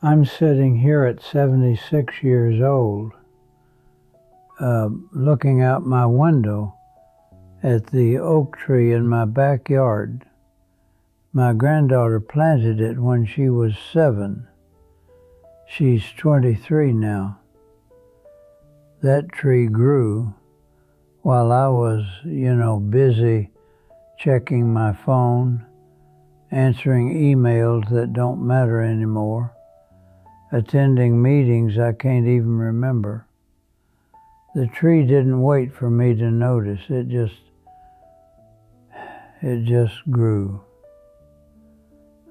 I'm sitting here at 76 years old, looking out my window at the oak tree in my backyard. My granddaughter planted it when she was 7. She's 23 now. That tree grew while I was, busy checking my phone, answering emails that don't matter anymore, attending meetings I can't even remember. The tree didn't wait for me to notice. It just grew.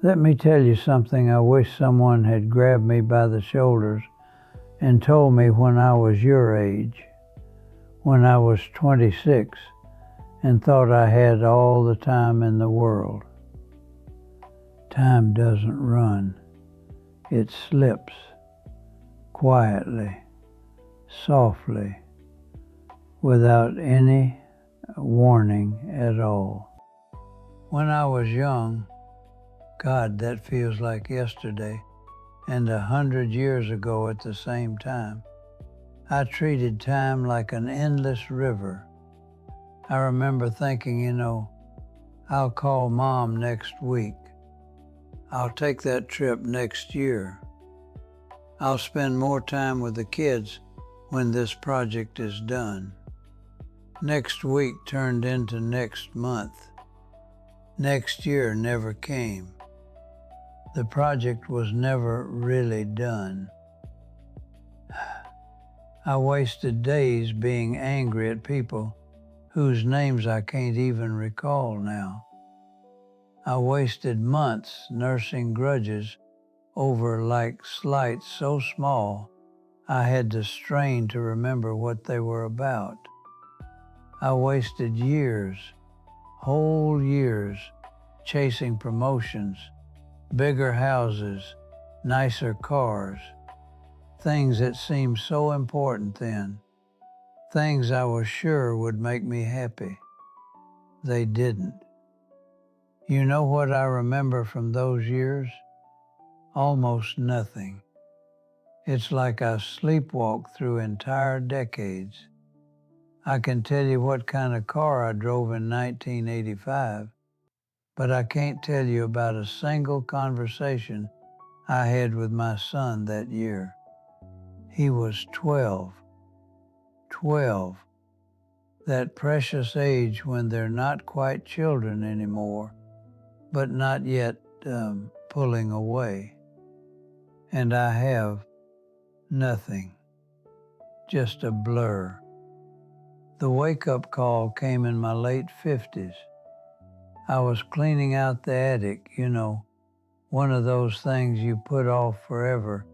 Let me tell you something I wish someone had grabbed me by the shoulders and told me when I was your age, when I was 26 and thought I had all the time in the world. Time doesn't run. It slips quietly, softly, without any warning at all. When I was young, God, that feels like yesterday, and 100 years ago at the same time, I treated time like an endless river. I remember thinking, I'll call Mom next week. I'll take that trip next year. I'll spend more time with the kids when this project is done. Next week turned into next month. Next year never came. The project was never really done. I wasted days being angry at people whose names I can't even recall now. I wasted months nursing grudges over like slights so small I had to strain to remember what they were about. I wasted years, whole years, chasing promotions, bigger houses, nicer cars, things that seemed so important then, things I was sure would make me happy. They didn't. You know what I remember from those years? Almost nothing. It's like I sleepwalked through entire decades. I can tell you what kind of car I drove in 1985, but I can't tell you about a single conversation I had with my son that year. He was 12. 12. That precious age when they're not quite children anymore, but not yet pulling away. And I have nothing, just a blur. The wake-up call came in my late 50s. I was cleaning out the attic, one of those things you put off forever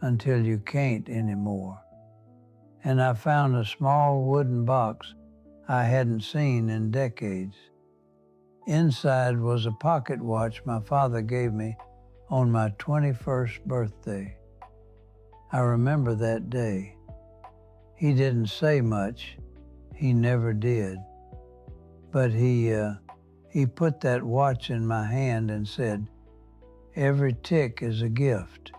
until you can't anymore. And I found a small wooden box I hadn't seen in decades. Inside was a pocket watch my father gave me on my 21st birthday. I remember that day. He didn't say much. He never did. But he put that watch in my hand and said, "Every tick is a gift.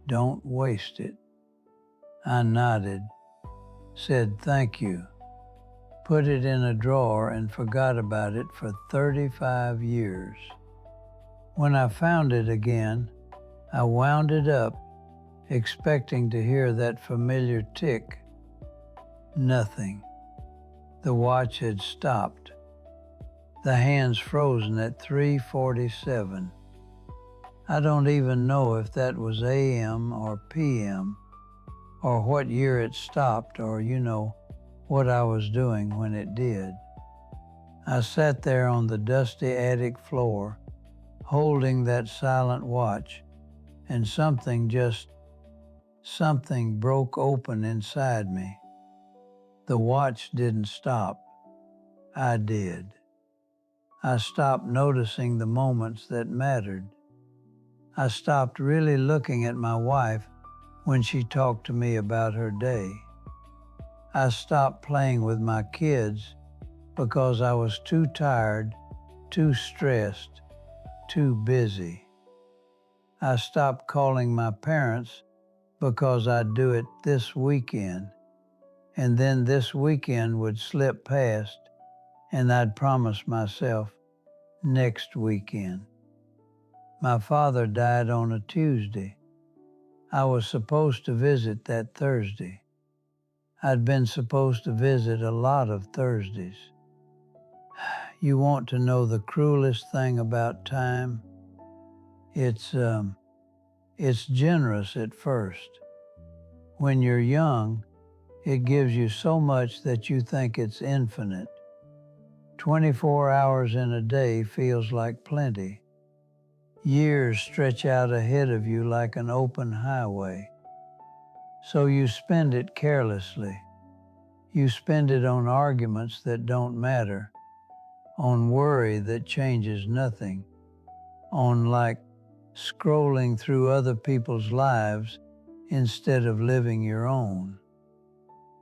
Don't waste it." I nodded, said thank you, put it in a drawer and forgot about it for 35 years. When I found it again, I wound it up, expecting to hear that familiar tick. Nothing. The watch had stopped. The hands frozen at 3:47. I don't even know if that was AM or PM, or what year it stopped, or what I was doing when it did. I sat there on the dusty attic floor, holding that silent watch, and something broke open inside me. The watch didn't stop. I did. I stopped noticing the moments that mattered. I stopped really looking at my wife when she talked to me about her day. I stopped playing with my kids because I was too tired, too stressed, too busy. I stopped calling my parents because I'd do it this weekend, and then this weekend would slip past, and I'd promise myself next weekend. My father died on a Tuesday. I was supposed to visit that Thursday. I'd been supposed to visit a lot of Thursdays. You want to know the cruelest thing about time? It's generous at first. When you're young, it gives you so much that you think it's infinite. 24 hours in a day feels like plenty. Years stretch out ahead of you like an open highway. So you spend it carelessly. You spend it on arguments that don't matter, on worry that changes nothing, on scrolling through other people's lives instead of living your own.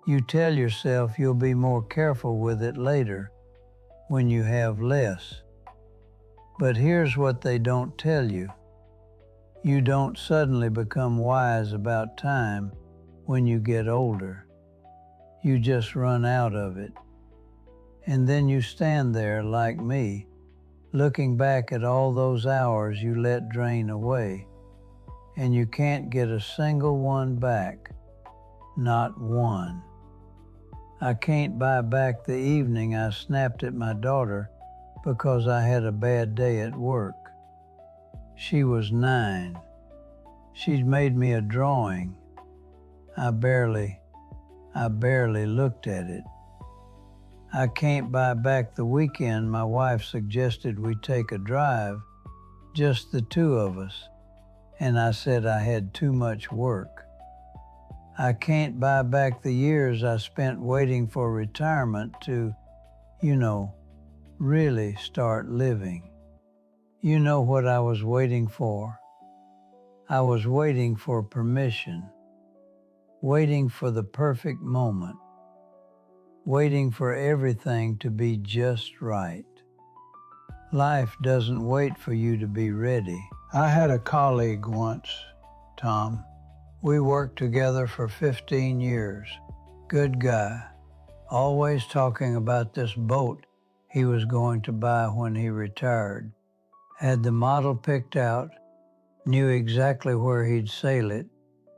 You tell yourself you'll be more careful with it later when you have less. But here's what they don't tell you. You don't suddenly become wise about time when you get older. You just run out of it. And then you stand there like me, looking back at all those hours you let drain away, and you can't get a single one back. Not one. I can't buy back the evening I snapped at my daughter because I had a bad day at work. She was 9. She'd made me a drawing. I barely looked at it. I can't buy back the weekend my wife suggested we take a drive, just the two of us, and I said I had too much work. I can't buy back the years I spent waiting for retirement to, really start living. You know what I was waiting for? I was waiting for permission, waiting for the perfect moment, waiting for everything to be just right. Life doesn't wait for you to be ready. I had a colleague once, Tom. We worked together for 15 years. Good guy. Always talking about this boat he was going to buy when he retired. Had the model picked out, knew exactly where he'd sail it,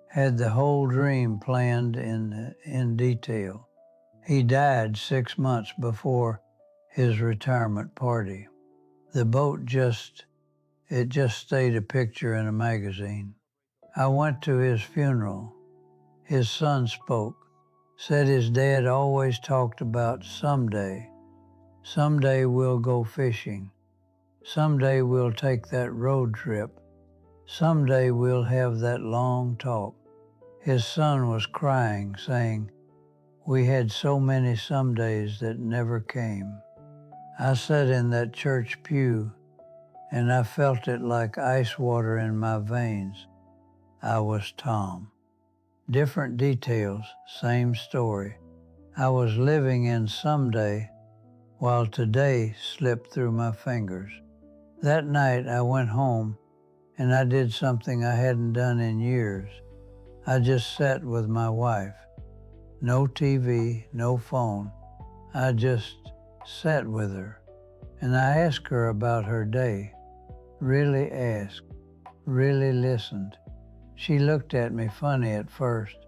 had the whole dream planned in detail. He died 6 months before his retirement party. The boat just stayed a picture in a magazine. I went to his funeral. His son spoke, said his dad always talked about someday. Someday we'll go fishing. Someday we'll take that road trip. Someday we'll have that long talk. His son was crying, saying, "We had so many somedays that never came." I sat in that church pew, and I felt it like ice water in my veins. I was Tom. Different details, same story. I was living in someday while today slipped through my fingers. That night I went home and I did something I hadn't done in years. I just sat with my wife. No TV, no phone. I just sat with her. And I asked her about her day. Really asked. Really listened. She looked at me funny at first,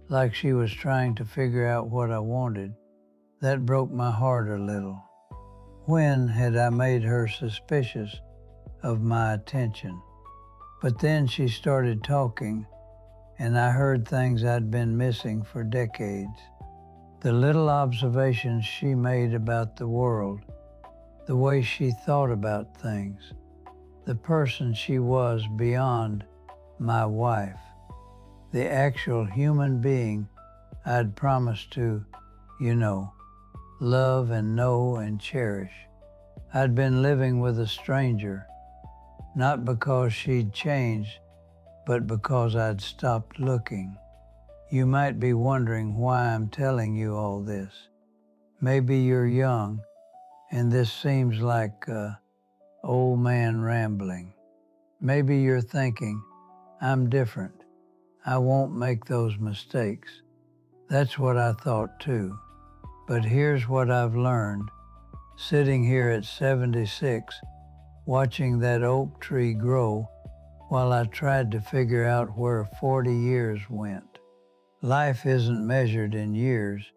like she was trying to figure out what I wanted. That broke my heart a little. When had I made her suspicious of my attention? But then she started talking, and I heard things I'd been missing for decades. The little observations she made about the world, the way she thought about things, the person she was beyond my wife, the actual human being I'd promised to, love and know and cherish. I'd been living with a stranger, not because she'd changed, but because I'd stopped looking. You might be wondering why I'm telling you all this. Maybe you're young, and this seems like old man rambling. Maybe you're thinking, I'm different. I won't make those mistakes. That's what I thought too. But here's what I've learned. Sitting here at 76, watching that oak tree grow while I tried to figure out where 40 years went. Life isn't measured in years,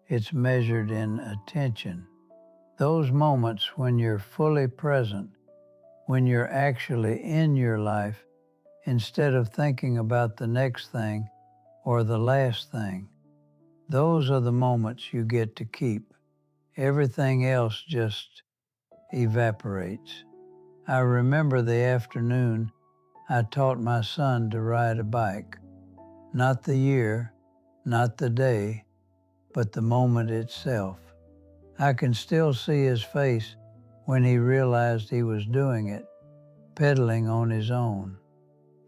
it's measured in attention. Those moments when you're fully present, when you're actually in your life, instead of thinking about the next thing or the last thing. Those are the moments you get to keep. Everything else just evaporates. I remember the afternoon I taught my son to ride a bike. Not the year, not the day, but the moment itself. I can still see his face when he realized he was doing it, pedaling on his own.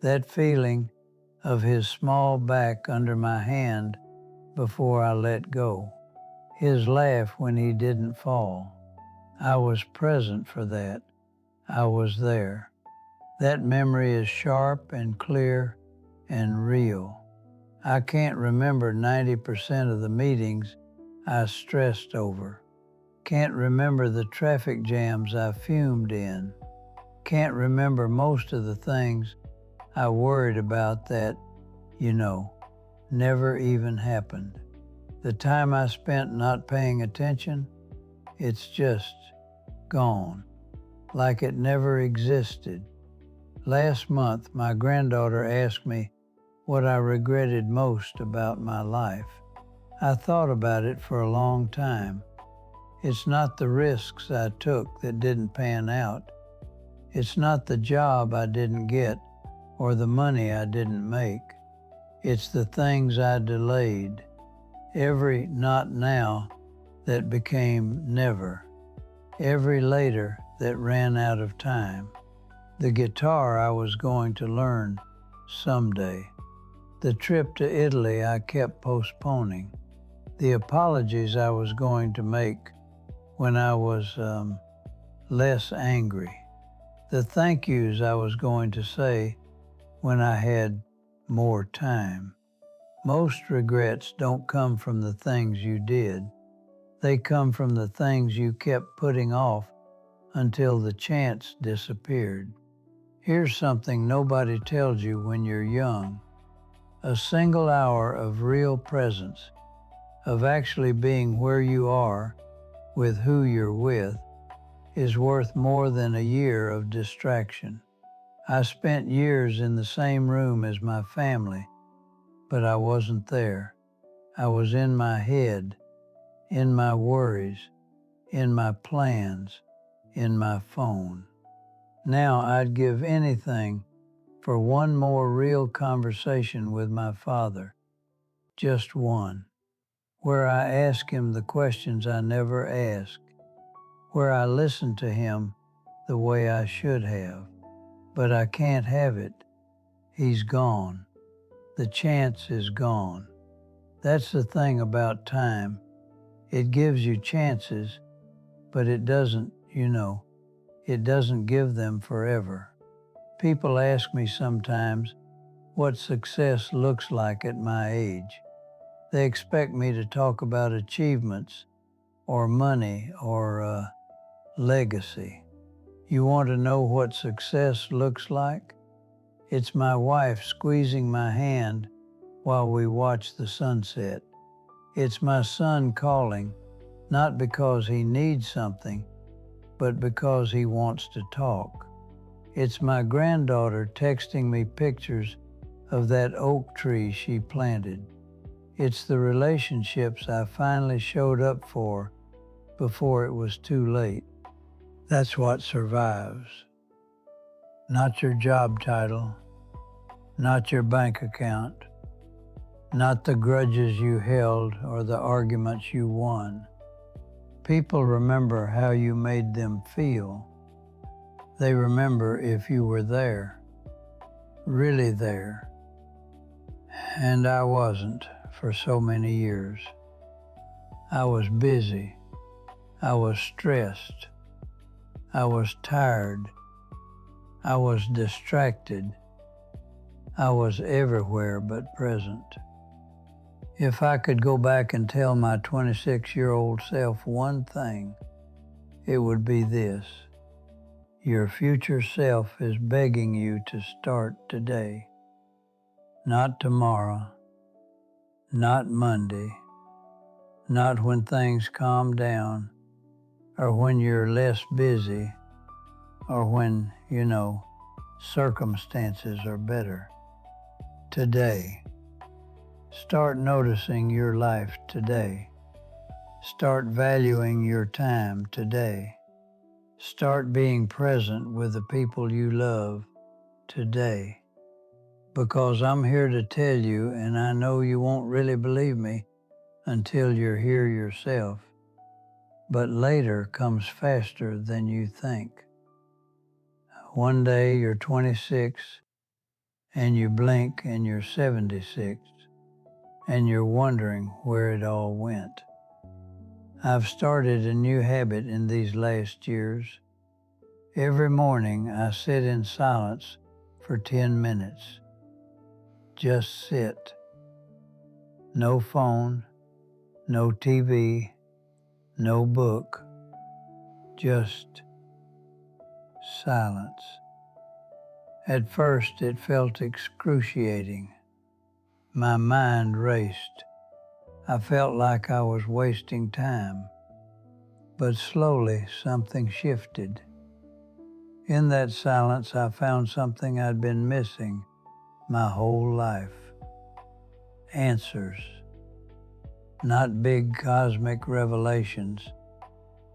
That feeling of his small back under my hand before I let go. His laugh when he didn't fall. I was present for that. I was there. That memory is sharp and clear and real. I can't remember 90% of the meetings I stressed over. Can't remember the traffic jams I fumed in. Can't remember most of the things I worried about that, never even happened. The time I spent not paying attention, it's just gone, like it never existed. Last month, my granddaughter asked me what I regretted most about my life. I thought about it for a long time. It's not the risks I took that didn't pan out. It's not the job I didn't get or the money I didn't make. It's the things I delayed. Every not now that became never. Every later that ran out of time. The guitar I was going to learn someday. The trip to Italy I kept postponing. The apologies I was going to make when I was less angry. The thank yous I was going to say when I had more time. Most regrets don't come from the things you did. They come from the things you kept putting off until the chance disappeared. Here's something nobody tells you when you're young. A single hour of real presence, of actually being where you are, with who you're with, is worth more than a year of distraction. I spent years in the same room as my family, but I wasn't there. I was in my head, in my worries, in my plans, in my phone. Now I'd give anything for one more real conversation with my father, just one, where I ask him the questions I never asked, where I listen to him the way I should have. But I can't have it. He's gone. The chance is gone. That's the thing about time. It gives you chances, but it doesn't, it doesn't give them forever. People ask me sometimes what success looks like at my age. They expect me to talk about achievements or money or legacy. You want to know what success looks like? It's my wife squeezing my hand while we watch the sunset. It's my son calling, not because he needs something, but because he wants to talk. It's my granddaughter texting me pictures of that oak tree she planted. It's the relationships I finally showed up for before it was too late. That's what survives. Not your job title, not your bank account, not the grudges you held or the arguments you won. People remember how you made them feel. They remember if you were there, really there. And I wasn't for so many years. I was busy. I was stressed. I was tired. I was distracted. I was everywhere but present. If I could go back and tell my 26-year-old self one thing, it would be this. Your future self is begging you to start today. Not tomorrow, not Monday, not when things calm down, or when you're less busy, or when, circumstances are better. Today. Start noticing your life today. Start valuing your time today. Start being present with the people you love today. Because I'm here to tell you, and I know you won't really believe me until you're here yourself, but later comes faster than you think. One day you're 26, and you blink and you're 76, and you're wondering where it all went. I've started a new habit in these last years. Every morning I sit in silence for 10 minutes. Just sit. No phone, no TV, no book, just silence. At first it felt excruciating. My mind raced. I felt like I was wasting time. But slowly something shifted. In that silence I found something I'd been missing my whole life. Answers. Not big cosmic revelations,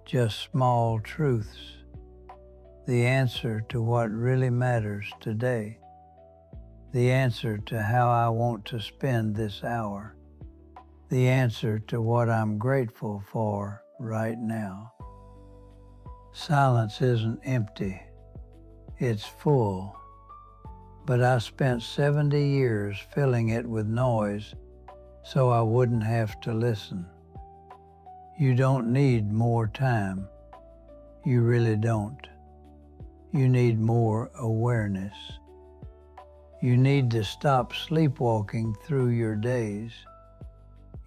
just small truths. The answer to what really matters today. The answer to how I want to spend this hour. The answer to what I'm grateful for right now. Silence isn't empty, it's full. But I spent 70 years filling it with noise so I wouldn't have to listen. You don't need more time. You really don't. You need more awareness. You need to stop sleepwalking through your days.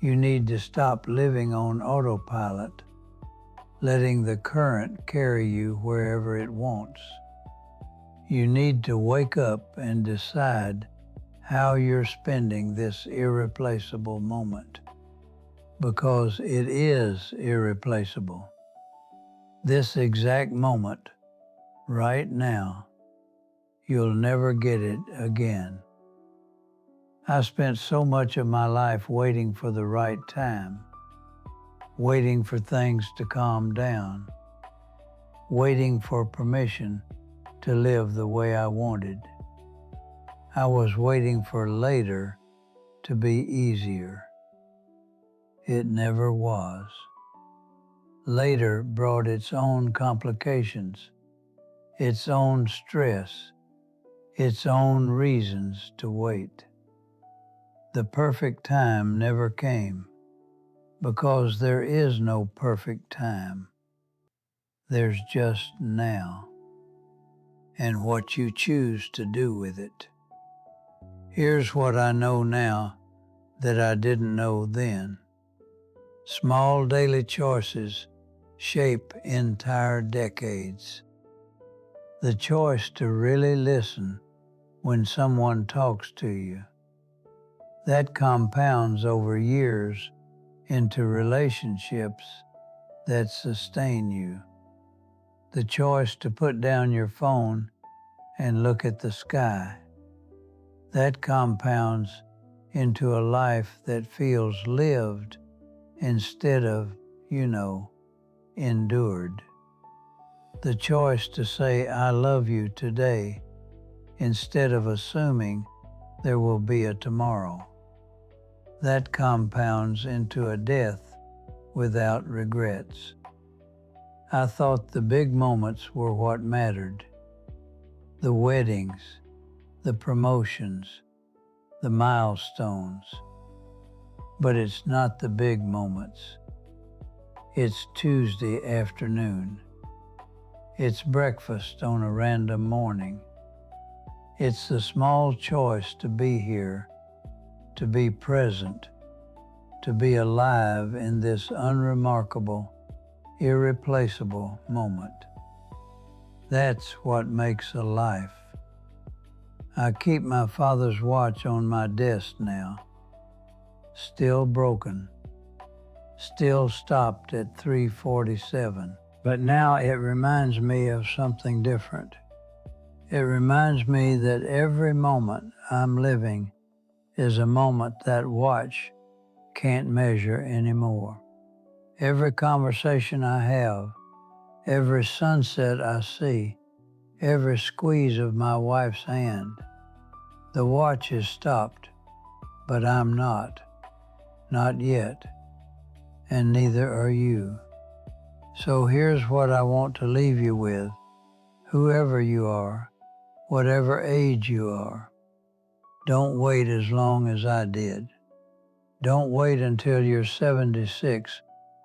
You need to stop living on autopilot, letting the current carry you wherever it wants. You need to wake up and decide how you're spending this irreplaceable moment, because it is irreplaceable. This exact moment, right now, you'll never get it again. I spent so much of my life waiting for the right time, waiting for things to calm down, waiting for permission to live the way I wanted. I was waiting for later to be easier. It never was. Later brought its own complications, its own stress, its own reasons to wait. The perfect time never came, because there is no perfect time. There's just now, and what you choose to do with it. Here's what I know now that I didn't know then. Small daily choices shape entire decades. The choice to really listen when someone talks to you. That compounds over years into relationships that sustain you. The choice to put down your phone and look at the sky. That compounds into a life that feels lived instead of, endured. The choice to say, I love you today, instead of assuming there will be a tomorrow. That compounds into a death without regrets. I thought the big moments were what mattered. The weddings, the promotions, the milestones. But it's not the big moments. It's Tuesday afternoon. It's breakfast on a random morning. It's the small choice to be here, to be present, to be alive in this unremarkable, irreplaceable moment. That's what makes a life. I keep my father's watch on my desk now, still broken, still stopped at 3:47. But now it reminds me of something different. It reminds me that every moment I'm living is a moment that watch can't measure anymore. Every conversation I have, every sunset I see, every squeeze of my wife's hand, the watch is stopped, but I'm not yet, and neither are you. So here's what I want to leave you with, whoever you are, whatever age you are. Don't wait as long as I did. Don't wait until you're 76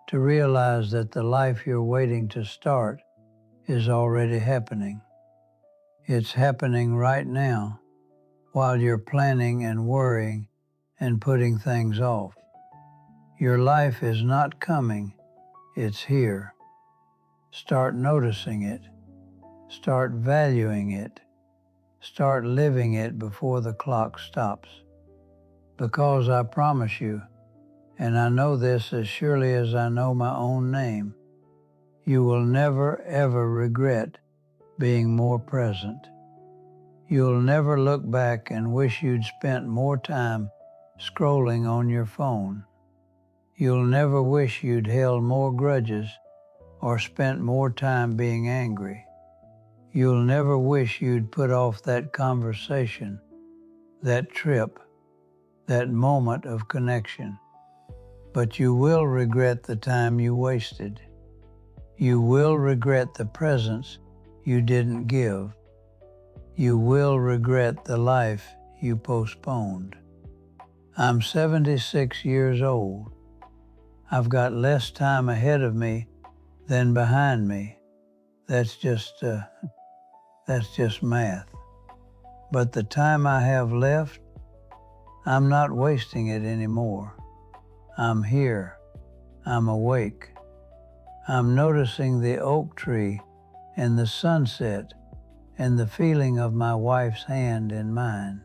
to realize that the life you're waiting to start is already happening. It's happening right now while you're planning and worrying and putting things off. Your life is not coming, it's here. Start noticing it. Start valuing it. Start living it before the clock stops. Because I promise you, and I know this as surely as I know my own name, you will never ever regret being more present. You'll never look back and wish you'd spent more time scrolling on your phone. You'll never wish you'd held more grudges or spent more time being angry. You'll never wish you'd put off that conversation, that trip, that moment of connection. But you will regret the time you wasted. You will regret the presents you didn't give. You will regret the life you postponed. I'm 76 years old. I've got less time ahead of me than behind me. That's just math. But the time I have left, I'm not wasting it anymore. I'm here. I'm awake. I'm noticing the oak tree and the sunset and the feeling of my wife's hand in mine.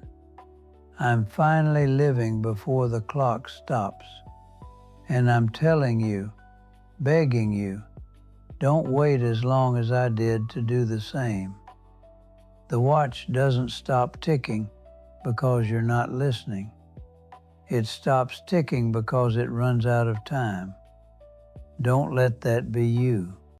I'm finally living before the clock stops. And I'm telling you, begging you, don't wait as long as I did to do the same. The watch doesn't stop ticking because you're not listening. It stops ticking because it runs out of time. Don't let that be you.